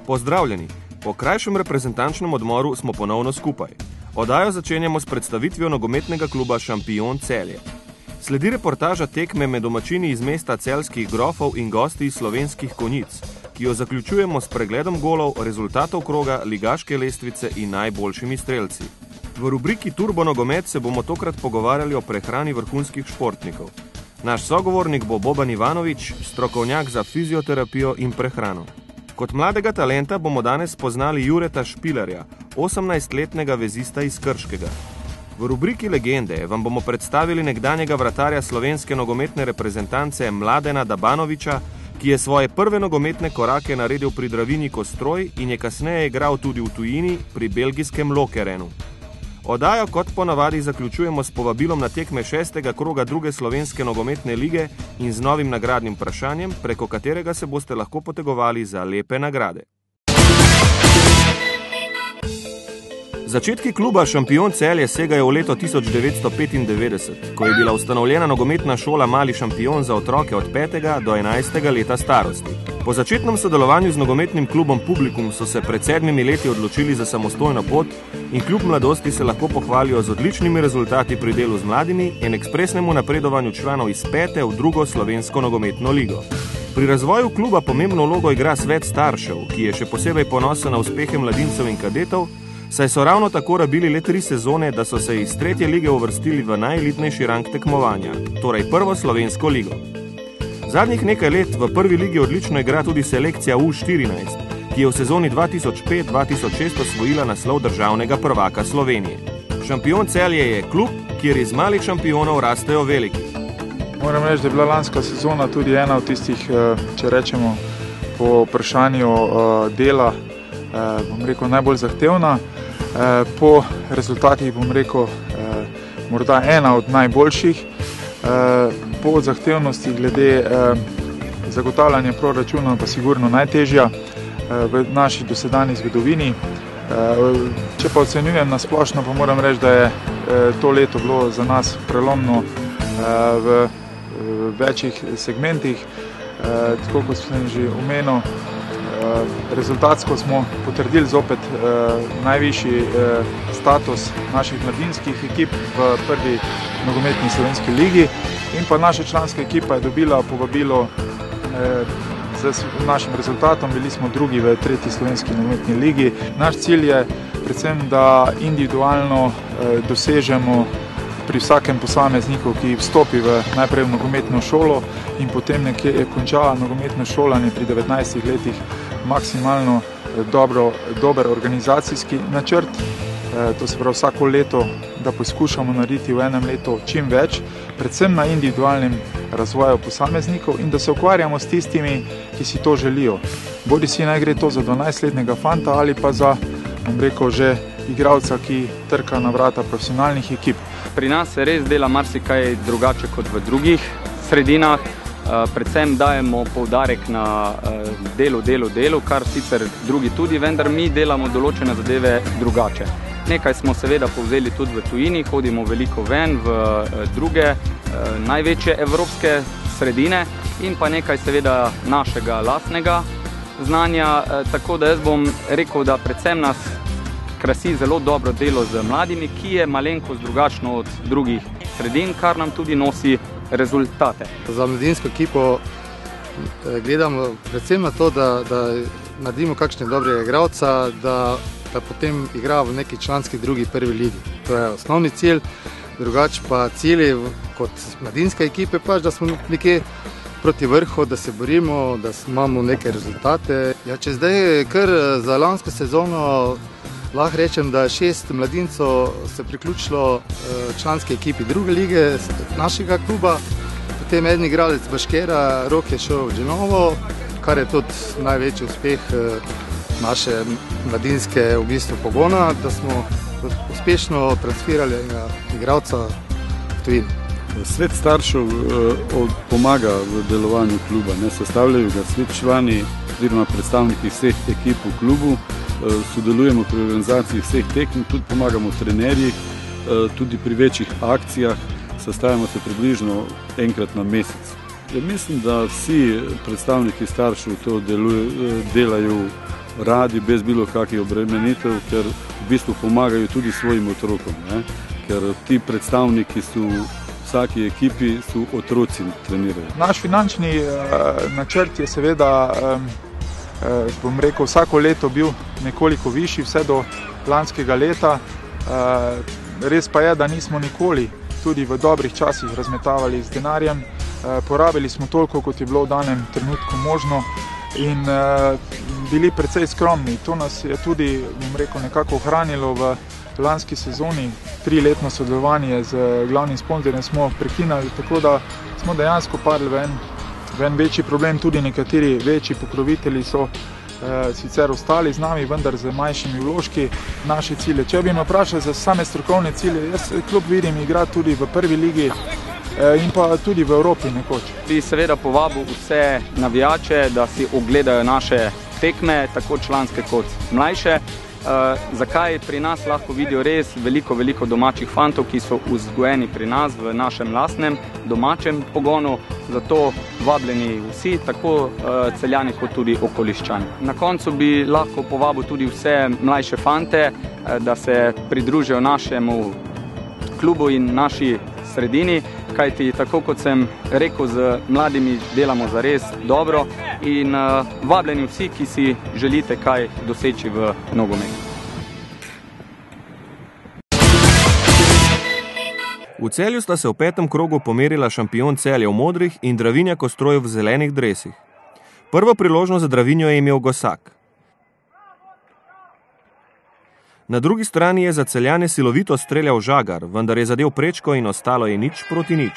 Pozdravljeni! Po krajšem reprezentančnem odmoru smo ponovno skupaj. Oddajo začenjamo s predstavitvijo nogometnega kluba Šampion Celje. Sledi reportaža tekme med domačini iz mesta celjskih grofov in gosti iz Slovenskih Konjic, ki jo zaključujemo s pregledom golov, rezultatov kroga, ligaške lestvice in najboljšimi strelci. V rubriki Turbo nogomet se bomo tokrat pogovarjali o prehrani vrhunskih športnikov. Naš sogovornik bo Boban Ivanović, strokovnjak za fizioterapijo in prehrano. Kot mladega talenta bomo danes spoznali Jureta Špilerja, 18-letnega vezista iz Krškega. V rubriki Legende vam bomo predstavili nekdanjega vratarja slovenske nogometne reprezentance Mladena Dabanovića, ki je svoje prve nogometne korake naredil pri Dravinji Kostroj in je kasneje igral tudi v tujini pri belgijskem Lokerenu. Oddajo kot ponavadi zaključujemo s povabilom na tekme 6. kroga druge slovenske nogometne lige in z novim nagradnim vprašanjem, preko katerega se boste lahko potegovali za lepe nagrade. Začetki kluba Šampion Celje segajo v leto 1995, ko je bila ustanovljena nogometna šola Mali šampion za otroke od 5. do 11. leta starosti. Po začetnem sodelovanju z nogometnim klubom Publikum so se pred 7 leti odločili za samostojno pot in kljub mladosti se lahko pohvalijo z odličnimi rezultati pri delu z mladimi in ekspresnemu napredovanju članov iz 5. v drugo slovensko nogometno ligo. Pri razvoju kluba pomembno vlogo igra svet staršev, ki je še posebej ponosen na uspehe mladincev in kadetov, saj so ravno tako rabili le 3 sezone, da so se iz 3. lige uvrstili v najelitnejši rang tekmovanja, torej prvo slovensko ligo. Zadnjih nekaj let v prvi ligi odlično igra tudi selekcija U14, ki je v sezoni 2005-2006 osvojila naslov državnega prvaka Slovenije. Šampion Celje je klub, kjer iz malih šampionov rastejo veliki. Moram reči, da je bila lanska sezona tudi ena od tistih, če rečemo, po vprašanju dela, bom rekel, najbolj zahtevna. Po rezultatih, bom rekel, morda ena od najboljših. Po zahtevnosti glede zagotavljanja proračuna pa sigurno najtežja v naši dosedanji zgodovini. Če pa ocenjujem na splošno, pa moram reči, da je to leto bilo za nas prelomno v večjih segmentih. Tako kot sem že omenil, rezultatsko smo potrdili zopet najvišji status naših mladinskih ekip v prvi nogometni slovenski ligi in pa naša članska ekipa je dobila povabilo z našim rezultatom, bili smo drugi v 3. slovenski nogometni ligi. Naš cilj je predvsem, da individualno dosežemo pri vsakem posamezniku, ki vstopi najprej v nogometno šolo in potem nekje konča nogometno šolanje pri 19 letih, maksimalno dober organizacijski načrt. To se pravi vsako leto, da poskušamo narediti v enem letu čim več, predvsem na individualnem razvoju posameznikov in da se ukvarjamo s tistimi, ki si to želijo. Bodi si naj gre to za 12-letnega fanta ali pa za, bom rekel, že igralca, ki trka na vrata profesionalnih ekip. Pri nas se res dela marsikaj drugače kot v drugih sredinah. Predvsem dajemo poudarek na delu, kar sicer drugi tudi, vendar mi delamo določene zadeve drugače. Nekaj smo seveda povzeli tudi v tujini, hodimo veliko ven v druge največje evropske sredine in pa nekaj seveda našega lastnega znanja, tako da jaz bom rekel, da predvsem nas krasi zelo dobro delo z mladimi, ki je malenkost drugačno od drugih sredin, kar nam tudi nosi rezultate. Za mladinsko ekipo gledamo predvsem na to, da naredimo kakšne dobrega igralca, da potem igra v neki članski drugi prvi ligi. To je osnovni cilj, drugače pa cilji kot mladinske ekipe pač, da smo nekje proti vrhu, da se borimo, da imamo neke rezultate. Ja, če zdaj kar za lansko sezono lahko rečem, da 6 mladincov se priključilo članske ekipi druge lige našega kluba. Potem en igralec Baškera, Rok, je šel v Genovo, kar je tudi največji uspeh naše mladinske v bistvu pogona, da smo uspešno transferali enega igralca v tujini. Svet staršev pomaga v delovanju kluba, sestavljajo ga svet člani oziroma predstavniki vseh ekip v klubu, sodelujemo pri organizaciji vseh tekem, tudi pomagamo trenerji, tudi pri večjih akcijah, sestajamo se približno enkrat na mesec. Ja, mislim, da vsi predstavniki staršev to delajo radi, brez bilo kakih obremenitev, ker v bistvu pomagajo tudi svojim otrokom, ne? Ker ti predstavniki so v vsaki ekipi, so otroci trenirajo. Naš finančni načrt je seveda, bom rekel, vsako leto bil nekoliko višji, vse do lanskega leta. Res pa je, da nismo nikoli tudi v dobrih časih razmetavali z denarjem. Porabili smo toliko, kot je bilo v danem trenutku možno in bili precej skromni. To nas je tudi, bom rekel, nekako ohranilo v lanski sezoni. 3-letno sodelovanje z glavnim sponzorjem smo prekinali, tako da smo dejansko padli v en večji problem. Tudi nekateri večji pokrovitelji so sicer ostali z nami, vendar z manjšimi vložki. Naše cilje, če bi me vprašali za same strokovne cilje, jaz klub vidim igrati tudi v prvi ligi in pa tudi v Evropi nekoč. Bi seveda povabil vse navijače, da si ogledajo naše tekme, tako članske kot mlajše. Zakaj pri nas lahko vidijo res veliko domačih fantov, ki so vzgojeni pri nas v našem lastnem domačem pogonu, zato vabljeni vsi, tako Celjani kot tudi okoliščani. Na koncu bi lahko povabil tudi vse mlajše fante, da se pridružijo našemu klubu in naši sredini, kajti tako kot sem rekel, z mladimi delamo zares dobro in vabljeni vsi, ki si želite kaj doseči v nogometu. V Celju sta se v 5. krogu pomerila Šampion Celje v modrih in Dravinja Kostroj v zelenih dresih. Prvo priložnost za Dravinjo je imel Gosak. Na drugi strani je za Celjane silovito streljal Žagar, vendar je zadel prečko in ostalo je 0:0.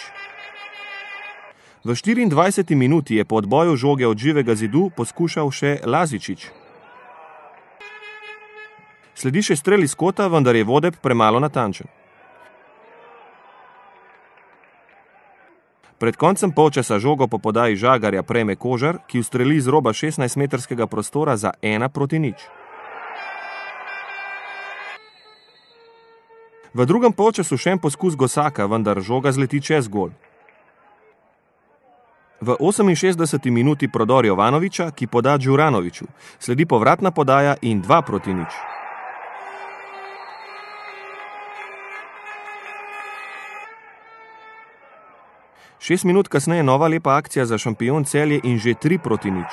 V 24. minuti je po odboju žoge od živega zidu poskušal še Lazičič. Sledi še strel iz kota, vendar je Vodeb premalo natančen. Pred koncem polčasa žogo po podaji Žagarja prejme Kožar, ki ustreli iz roba 16-metrskega prostora za 1:0. V drugem polčasu še en poskus Gosaka, vendar žoga zleti čez gol. V 68. minuti prodor Jovanoviča, ki poda Đuranoviću, sledi povratna podaja in 2:0. Šest minut kasneje nova lepa akcija za Šampion Celje in že 3:0.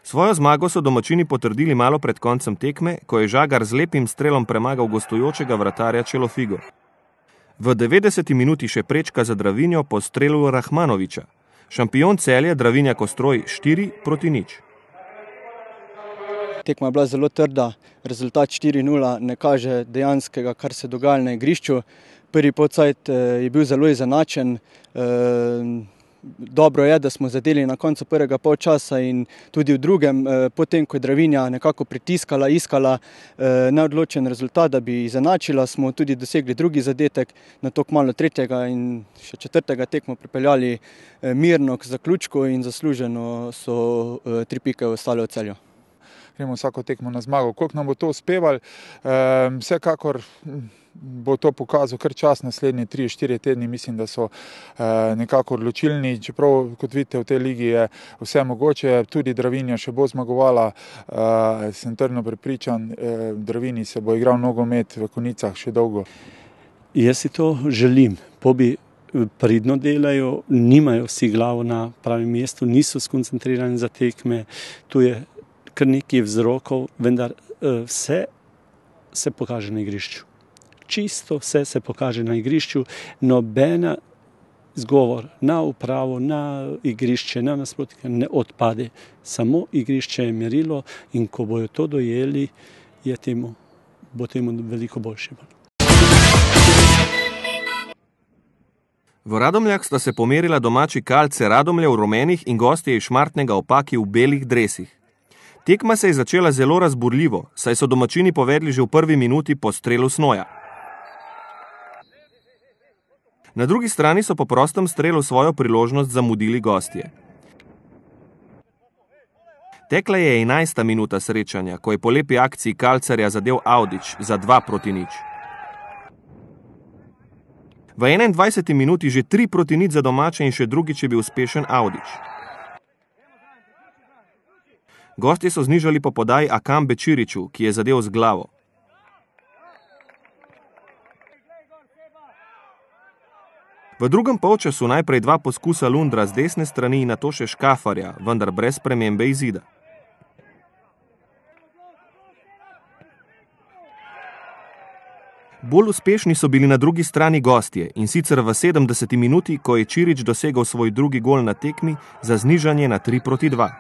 Svojo zmago so domačini potrdili malo pred koncem tekme, ko je Žagar z lepim strelom premagal gostujočega vratarja Čelofigo. V 90. minuti še prečka za Dravinjo po strelu Rahmanoviča. Šampion Celje Dravinja Kostroj 4:0. Tekma je bila zelo trda, rezultat 4:0 ne kaže dejanskega, kar se dogaja na igrišču. Prvi polcajt je bil zelo izenačen. Dobro je, da smo zadeli na koncu prvega polčasa in tudi v drugem, potem ko je Dravinja nekako pritiskala, iskala neodločen rezultat, da bi izenačila, smo tudi dosegli drugi zadetek, nato kmalu tretjega in še četrtega tekmo pripeljali mirno k zaključku in zasluženo so 3 pike ostale v Celju. Gremo vsako tekmo na zmago. Koliko nam bo to uspevalo, vsekakor bo to pokazal kar čas naslednje 3-4 tedni, mislim, da so nekako odločilni, čeprav, kot vidite, v tej ligi je vse mogoče, tudi Dravinja še bo zmagovala, sem trdno prepričan, Dravini se bo igral nogomet v konicah še dolgo. Jaz si to želim, pobi pridno delajo, nimajo vsi glavo na pravem mestu, niso skoncentrirani za tekme, tu je kar nekaj vzrokov, vendar vse se pokaže na igrišču. Čisto vse se pokaže na igrišču, nobena zgovor na upravo, na igrišče, na nasprotnika ne odpade. Samo igrišče je merilo in ko bojo to dojeli, bo temu veliko boljše. V Radomljah sta se pomerila domači Kalce Radomlje v rumenih in gostje iz Šmartnega Opaki v belih dresih. Tekma se je začela zelo razburljivo, saj so domačini povedli že v prvi minuti po strelu Snoja. Na drugi strani so po prostem strelu svojo priložnost zamudili gostje. Tekla je 11. minuta srečanja, ko je po lepi akciji Kalcarja zadel Audić za 2:0. V 21. minuti že 3:0 za domače in še drugič je bil uspešen Audić. Gostje so znižali po podaji Akam Bećiriću, ki je zadel z glavo. V drugem polčasu najprej 2 poskusa Lundra z desne strani in nato še Škafarja, vendar brez spremembe izida. Bolj uspešni so bili na drugi strani gostje in sicer v 70. minuti, ko je Ćirić dosegel svoj drugi gol na tekmi za znižanje na 3-2.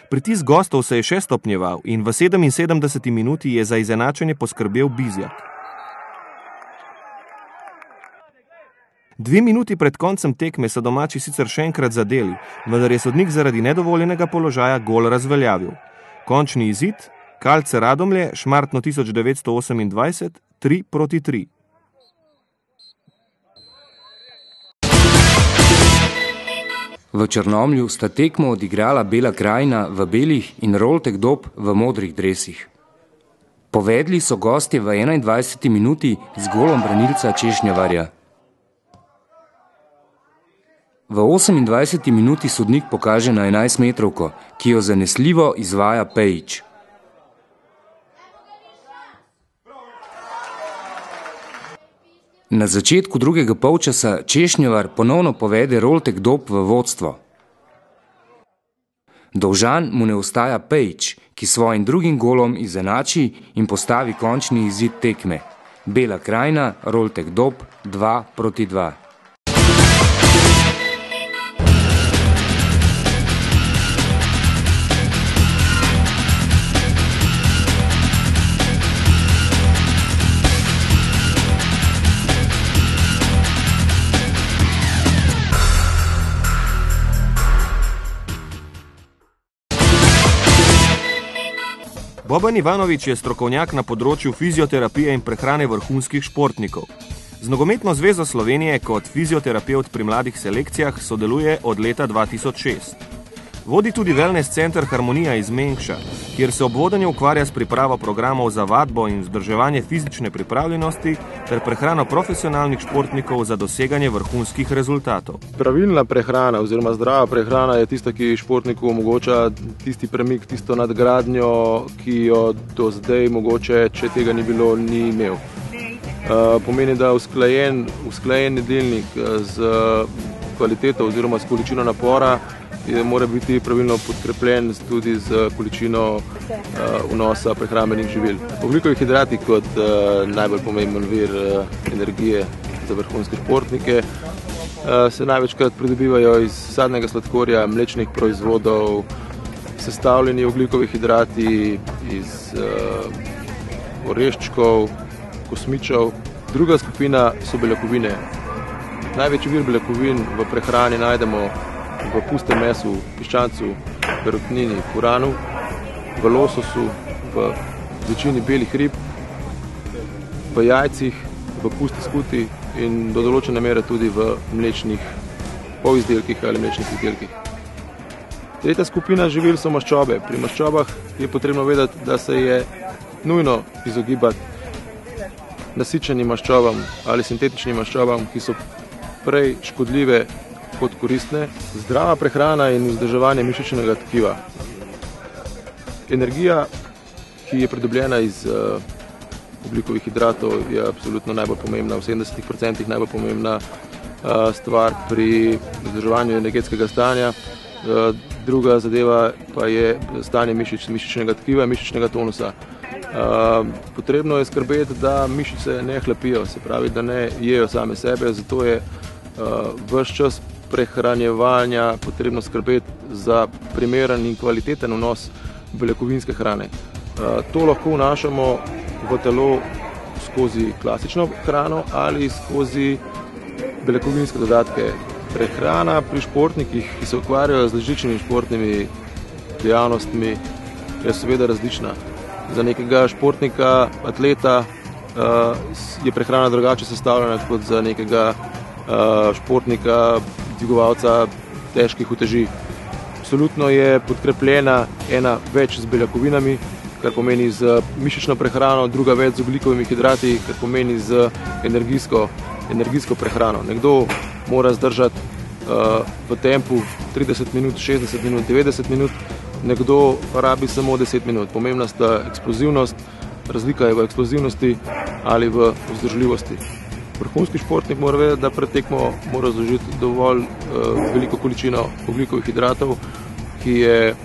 Pritisk gostov se je še stopnjeval in v 77. minuti je za izenačenje poskrbel Bizjak. 2 minuti pred koncem tekme so domači sicer še enkrat zadeli, vendar je sodnik zaradi nedovoljenega položaja gol razveljavil. Končni izid: Kalce Radomlje, Šmartno 1928, 3-3. V Črnomlju sta tekmo odigrala Bela krajina v belih in Roltek Dob v modrih dresih. Povedli so gostje v 21. minuti z golom branilca Češnjevarja. V 28. minuti sodnik pokaže na 11-metrovko, ki jo zanesljivo izvaja Pejić. Na začetku drugega polčasa Češnjevar ponovno povede Roltek Dob v vodstvo. Dolžan mu ne ostaja Pejić, ki svojim drugim golom izenači in postavi končni izid tekme. Bela krajina, Roltek Dob 2-2. Boban Ivanović je strokovnjak na področju fizioterapije in prehrane vrhunskih športnikov. Z Nogometno zvezo Slovenije kot fizioterapevt pri mladih selekcijah sodeluje od leta 2006. Vodi tudi wellness center Harmonija iz Mengša, kjer se ob vodenju ukvarja s pripravo programov za vadbo in vzdrževanje fizične pripravljenosti ter prehrano profesionalnih športnikov za doseganje vrhunskih rezultatov. Pravilna prehrana oziroma zdrava prehrana je tista, ki športniku omogoča tisti premik, tisto nadgradnjo, ki jo do zdaj mogoče, če tega ni bilo, ni imel. Pomeni, da usklajen jedilnik z kvaliteto oziroma s količino napora mora biti pravilno podkrepljen tudi z količino vnosa prehrambenih živil. Ogljikovi hidrati kot najbolj pomemben vir energije za vrhunske športnike se največkrat pridobivajo iz sadnega sladkorja, mlečnih proizvodov, sestavljeni ogljikovi hidrati iz oreščkov, kosmičev. Druga skupina so beljakovine. Največji vir beljakovin v prehrani najdemo v pustem mesu, piščancu, perutnini, puranu, v lososu, v večini belih rib, v jajcih, v pusti skuti in do določene mere tudi v mlečnih polizdelkih ali mlečnih izdelkih. Tretja skupina živil so maščobe. Pri maščobah je potrebno vedeti, da se je nujno izogibati nasičenim maščobam ali sintetičnim maščobam, ki so prej škodljive kot koristne. Zdrava prehrana in vzdrževanje mišičnega tkiva. Energija, ki je pridobljena iz ogljikovih hidratov, je absolutno najbolj pomembna, v 70% najbolj pomembna stvar pri vzdrževanju energetskega stanja. Druga zadeva pa je stanje mišičnega tkiva, mišičnega tonusa. Potrebno je skrbeti, da mišice ne hlapijo, se pravi, da ne jejo same sebe, zato je ves čas prehranjevanja potrebno skrbeti za primeren in kvaliteten vnos beljakovinske hrane. To lahko vnašamo v telo skozi klasično hrano ali skozi beljakovinske dodatke. Prehrana pri športnikih, ki se ukvarjajo z različnimi športnimi dejavnostmi, je seveda različna. Za nekega športnika, atleta je prehrana drugače sestavljena kot za nekega športnika, dvigovalca težkih uteži. Absolutno je podkrepljena ena več z beljakovinami, kar pomeni z mišično prehrano, druga več z ogljikovimi hidrati, kar pomeni z energijsko prehrano. Nekdo mora zdržati v tempu 30 minut, 60 minut, 90 minut, nekdo pa rabi samo 10 minut. Pomembna sta eksplozivnost, razlika je v eksplozivnosti ali v vzdržljivosti. Vrhunski športnik mora vedeti, da pred tekmo mora zaužiti dovolj veliko količino ogljikovih hidratov, ki je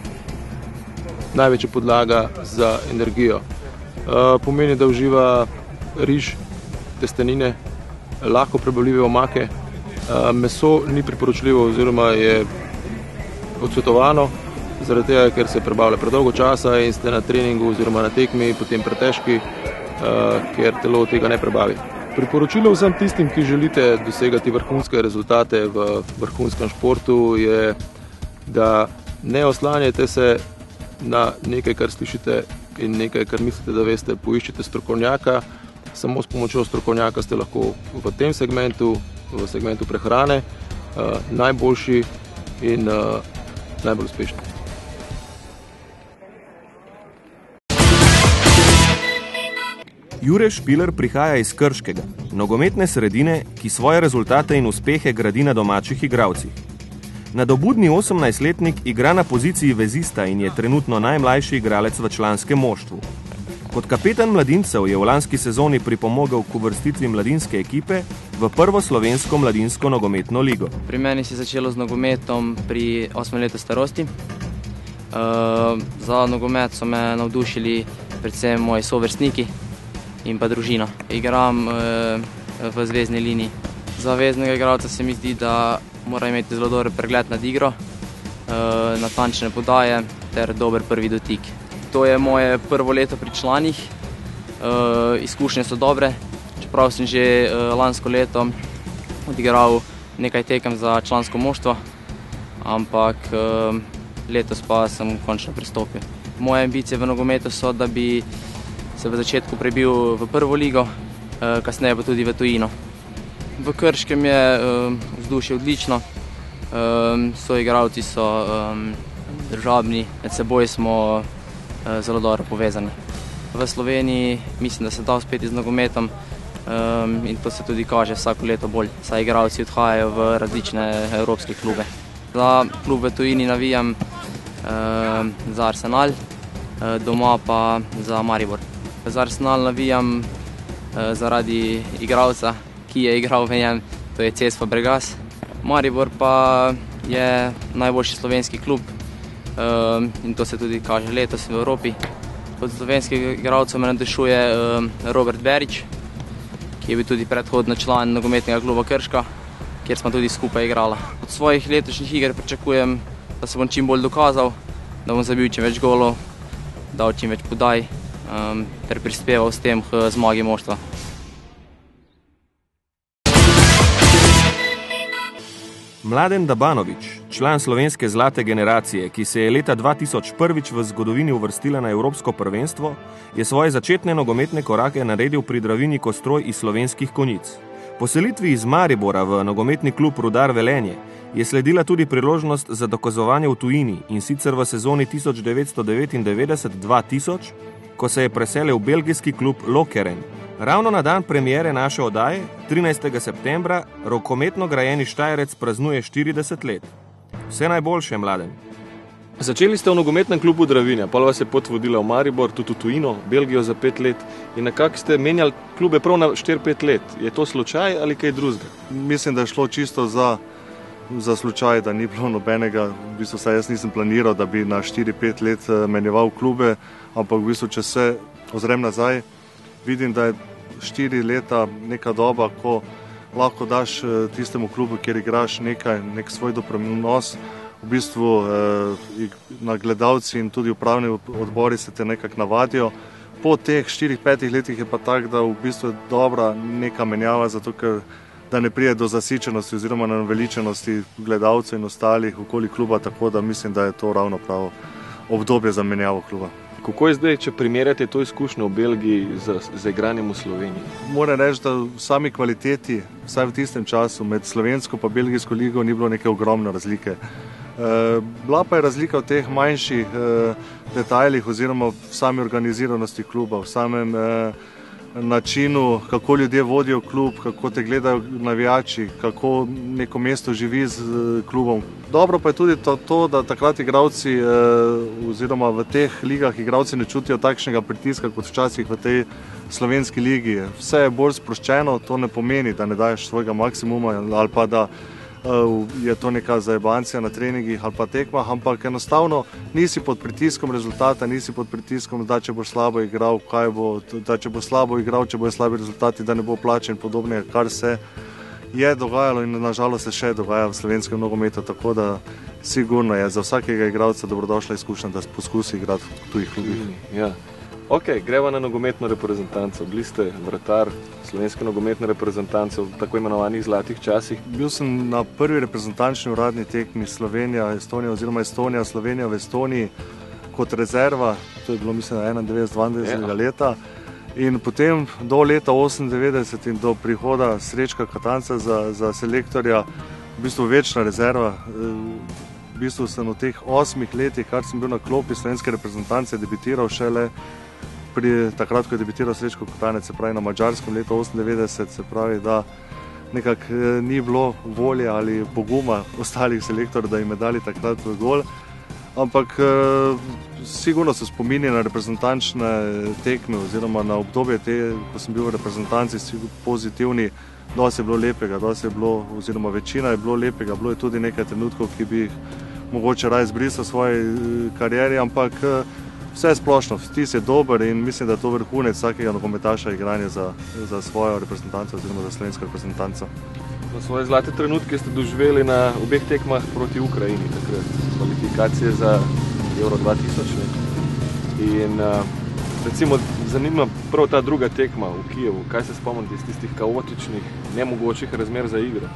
največja podlaga za energijo. Pomeni, da uživa riž, testenine, lahko prebavljive omake. Meso ni priporočljivo oziroma je odsvetovano, zaradi tega, ker se prebavlja predolgo časa in ste na treningu oziroma na tekmi potem pretežki, ker telo tega ne prebavi. Priporočilo vsem tistim, ki želite dosegati vrhunske rezultate v vrhunskem športu, je, da ne oslanjajte se na nekaj, kar slišite in nekaj, kar mislite, da veste. Poiščite strokovnjaka, samo s pomočjo strokovnjaka ste lahko v tem segmentu, v segmentu prehrane, najboljši in najbolj uspešni. Jure Špiler prihaja iz Krškega, nogometne sredine, ki svoje rezultate in uspehe gradi na domačih igralcih. Nadobudni 18-letnik igra na poziciji vezista in je trenutno najmlajši igralec v članskem moštvu. Kot kapetan mladincev je v lanski sezoni pripomogel k uvrstitvi mladinske ekipe v prvo slovensko mladinsko nogometno ligo. Pri meni se je začelo z nogometom pri 8 letu starosti. Za nogomet so me navdušili predvsem moji sovrstniki in pa družina. Igram v zvezni liniji. Za veznega igralca se mi zdi, da mora imeti zelo dober pregled nad igro, natančne podaje ter dober prvi dotik. To je moje prvo leto pri članih, izkušnje so dobre, čeprav sem že lansko leto odigral nekaj tekem za člansko moštvo, ampak letos pa sem končno pristopil. Moje ambicije v nogometu so, da bi se v začetku prebil v prvo ligo, kasneje pa tudi v tujino. V Krškem je vzdušje odlično, soigralci so družabni, med seboj smo zelo dobro povezani. V Sloveniji mislim, da se da uspeti z nogometom in to se tudi kaže vsako leto bolj, saj igralci odhajajo v različne evropske klube. Za klub v tujini navijam za Arsenal, doma pa za Maribor. Za Arsenal navijam zaradi igralca, ki je igral v njem, to je Cesc Fabregas. Maribor pa je najboljši slovenski klub in to se tudi kaže letos v Evropi. Od slovenskih igralcev me navdušuje Robert Berić, ki je bil tudi predhodno član nogometnega kluba Krška, kjer smo tudi skupaj igrala. Od svojih letošnjih iger pričakujem, da se bom čim bolj dokazal, da bom zabil čim več golov, dal čim več podaj ter prispeval s tem k zmagi moštva. Mladen Dabanović, član slovenske zlate generacije, ki se je leta 2000 prvič v zgodovini uvrstila na Evropsko prvenstvo, je svoje začetne nogometne korake naredil pri Dravini Kostroj iz Slovenskih Konjic. Po selitvi iz Maribora v nogometni klub Rudar Velenje je sledila tudi priložnost za dokazovanje v tujini, in sicer v sezoni 1999-2000, ko se je preselil v belgijski klub Lokeren. Ravno na dan premiere naše oddaje, 13. septembra, rokometno grajeni Štajerec praznuje 40 let. Vse najboljše, Mladen. Začeli ste v nogometnem klubu Dravinja, pa vas je pot vodila v Maribor, tudi v tujino, Belgijo za 5 let. In nekako ste menjali klube prav na 4-5 let. Je to slučaj ali kaj drugega? Mislim, da je šlo čisto za slučaj, da ni bilo nobenega. V bistvu saj jaz nisem planiral, da bi na 4-5 let menjeval klube, ampak v bistvu, če se ozrem nazaj, vidim, da je 4 leta neka doba, ko lahko daš tistemu klubu, kjer igraš nek svoj doprinos. V bistvu na gledalci in tudi upravni odbori se te nekako navadijo. Po teh 4-5 letih je pa tak, da v bistvu je dobra neka menjava, zato ker da ne pride do zasičenosti oziroma naveličenosti gledalcev in ostalih okoli kluba, tako da mislim, da je to ravno pravo obdobje za menjavo kluba. Kako je zdaj, če primerjate to izkušnjo v Belgiji z igranjem v Sloveniji? Moram reči, da v sami kvaliteti, vsaj v tistem času, med slovensko pa belgijsko ligo ni bilo neke ogromne razlike. Bila pa je razlika v teh manjših detajlih oziroma v sami organiziranosti kluba, v samem načinu, kako ljudje vodijo klub, kako te gledajo navijači, kako neko mesto živi z klubom. Dobro pa je tudi to, da takrat igralci oziroma v teh ligah igralci ne čutijo takšnega pritiska kot včasih v tej slovenski ligi. Vse je bolj sproščeno, to ne pomeni, da ne daješ svojega maksimuma ali pa da je to neka zajebancija na treningih ali pa tekmah, ampak enostavno nisi pod pritiskom rezultata, nisi pod pritiskom, da če boš slabo igral, da če boš slabo igral, če bojo slabi rezultati, da ne bo plačen podobnega, kar se je dogajalo in nažalost se še dogaja v slovenskem nogometu, tako da sigurno je za vsakega igralca dobrodošla izkušnja, da poskusi igrati v tujih klubih. Ja. Ok, greva na nogometno reprezentanco. Bili ste vratar slovenske nogometne reprezentance v tako imenovanih zlatih časih. Bil sem na prvi reprezentančni uradni tekmi Slovenija-Estonija oziroma Estonija-Slovenija v Estoniji kot rezerva, to je bilo mislim 91-92 leta. In potem do leta 98 in do prihoda Srečka Katanca za selektorja, v bistvu večna rezerva. V bistvu sem v teh 8 letih, kar sem bil na klopi slovenske reprezentance, debitiral šele takrat, ko je debitiral Srečko Katanec, se pravi na Madžarskem leta 98, se pravi, da nekako ni bilo volje ali poguma ostalih selektorjev, da jim je dali takrat v gol. Ampak sigurno se spominja na reprezentančne tekme oziroma na obdobje ko sem bil v reprezentanci, pozitivni, dosti je bilo lepega, dosti je bilo, oziroma večina je bilo lepega, bilo je tudi nekaj trenutkov, ki bi jih mogoče raje zbrisal v svoji karieri, ampak vse je splošno, vtis je dober in mislim, da je to vrhunec vsakega nogometaša igranje za svojo reprezentanco oziroma za slovensko reprezentanco. Na svoje zlate trenutke ste doživeli na obeh tekmah proti Ukrajini, takrat kvalifikacije za Euro 2000. In recimo zanima prav ta druga tekma v Kijevu. Kaj se spomnite iz tistih kaotičnih, nemogočih razmer za igro?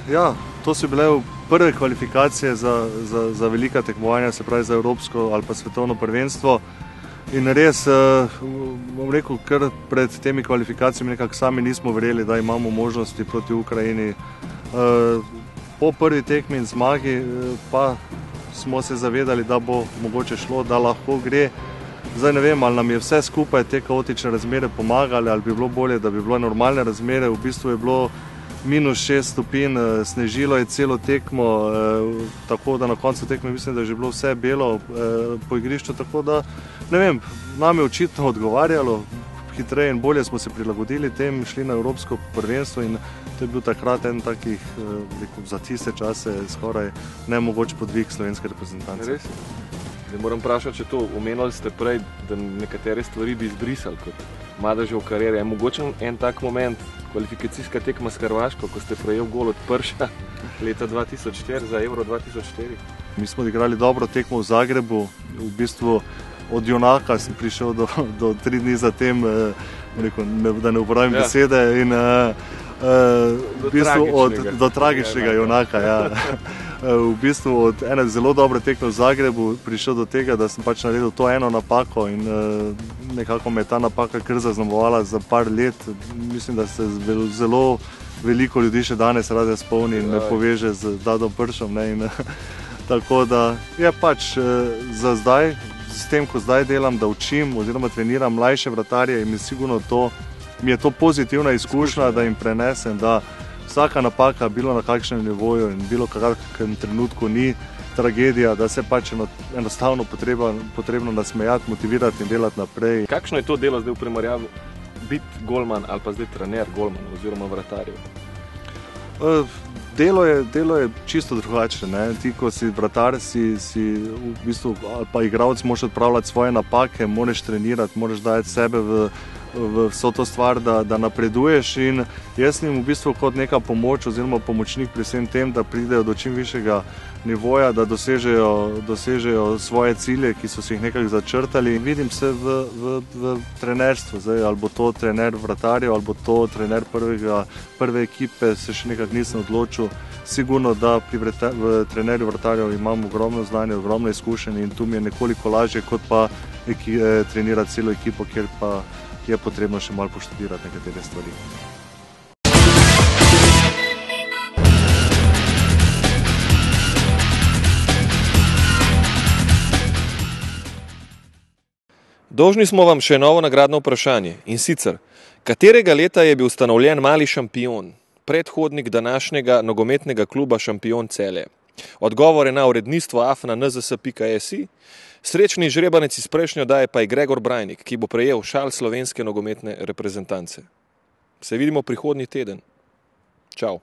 Ja, to so bile prve kvalifikacije za velika tekmovanja, se pravi za evropsko ali pa svetovno prvenstvo. In res, bom rekel, kar pred temi kvalifikacijami nekako sami nismo verjeli, da imamo možnosti proti Ukrajini. Po prvi tekmi in zmagi pa smo se zavedali, da bo mogoče šlo, da lahko gre. Zdaj ne vem, ali nam je vse skupaj te kaotične razmere pomagali, ali bi bilo bolje, da bi bilo normalne razmere. V bistvu je bilo -6 stopinj, snežilo je celo tekmo, tako da na koncu tekme mislim, da je že bilo vse belo po igrišču, tako da ne vem, nam je očitno odgovarjalo, hitreje in bolje smo se prilagodili tem, šli na evropsko prvenstvo in to je bil takrat en takih, za tiste čase skoraj nemogoč podvig slovenske reprezentance. Res? Ne moram vprašati, če to omenili ste prej, da nekatere stvari bi izbrisali kot Madežev kariere. Je mogoče en tak moment, kvalifikacijska tekma s Hrvaško, ko ste prejel gol od Prša leta 2004 za Euro 2004? Mi smo igrali dobro tekmo v Zagrebu, v bistvu od junaka sem prišel do 3 dni zatem, da ne uporabim besede, in v bistvu do tragičnega junaka. Ja. V bistvu od ene zelo dobre tekme v Zagrebu prišel do tega, da sem pač naredil to eno napako in nekako me je ta napaka kar zaznamovala za par let. Mislim, da se zelo veliko ljudi še danes rade spomni in me poveže z Dadom Pršom. Tako da je pač za zdaj, s tem, ko zdaj delam, da učim oziroma treniram mlajše vratarje in mi je to pozitivna izkušnja, da jim prenesem, da vsaka napaka, bilo na kakšnem nivoju in bilo kakšnem trenutku ni tragedija, da se pač enostavno potrebno nasmejati, motivirati in delati naprej. Kakšno je to delo zdaj v primerjavi biti golman ali pa zdaj trener golman oziroma vratarjev? Delo je čisto drugačne. Ti, ko si vratar, si v bistvu, ali pa igralec, moraš odpravljati svoje napake, moraš trenirati, moraš dajati sebe v vso to stvar, da napreduješ, in jaz njim v bistvu kot neka pomoč oziroma pomočnik pri vsem tem, da pridejo do čim višjega nivoja, da dosežejo svoje cilje, ki so si jih nekako začrtali. Vidim se v trenerstvu, zdaj, ali bo to trener vratarjev, ali bo to trener prve ekipe, se še nekako nisem odločil. Sigurno, da v trenerju vratarjev imam ogromno znanje, ogromno izkušenj in tu mi je nekoliko lažje, kot pa trenirati celo ekipo, kjer pa je potrebno še malo poštudirati nekatere stvari. Dolžni smo vam še novo nagradno vprašanje in sicer, katerega leta je bil ustanovljen Mali šampion, predhodnik današnjega nogometnega kluba Šampion Celje? Odgovore na uredništvo afna.nzs.si. Srečni žrebanec iz prejšnje oddaje pa je Gregor Brajnik, ki bo prejel šal slovenske nogometne reprezentance. Se vidimo prihodnji teden. Čau.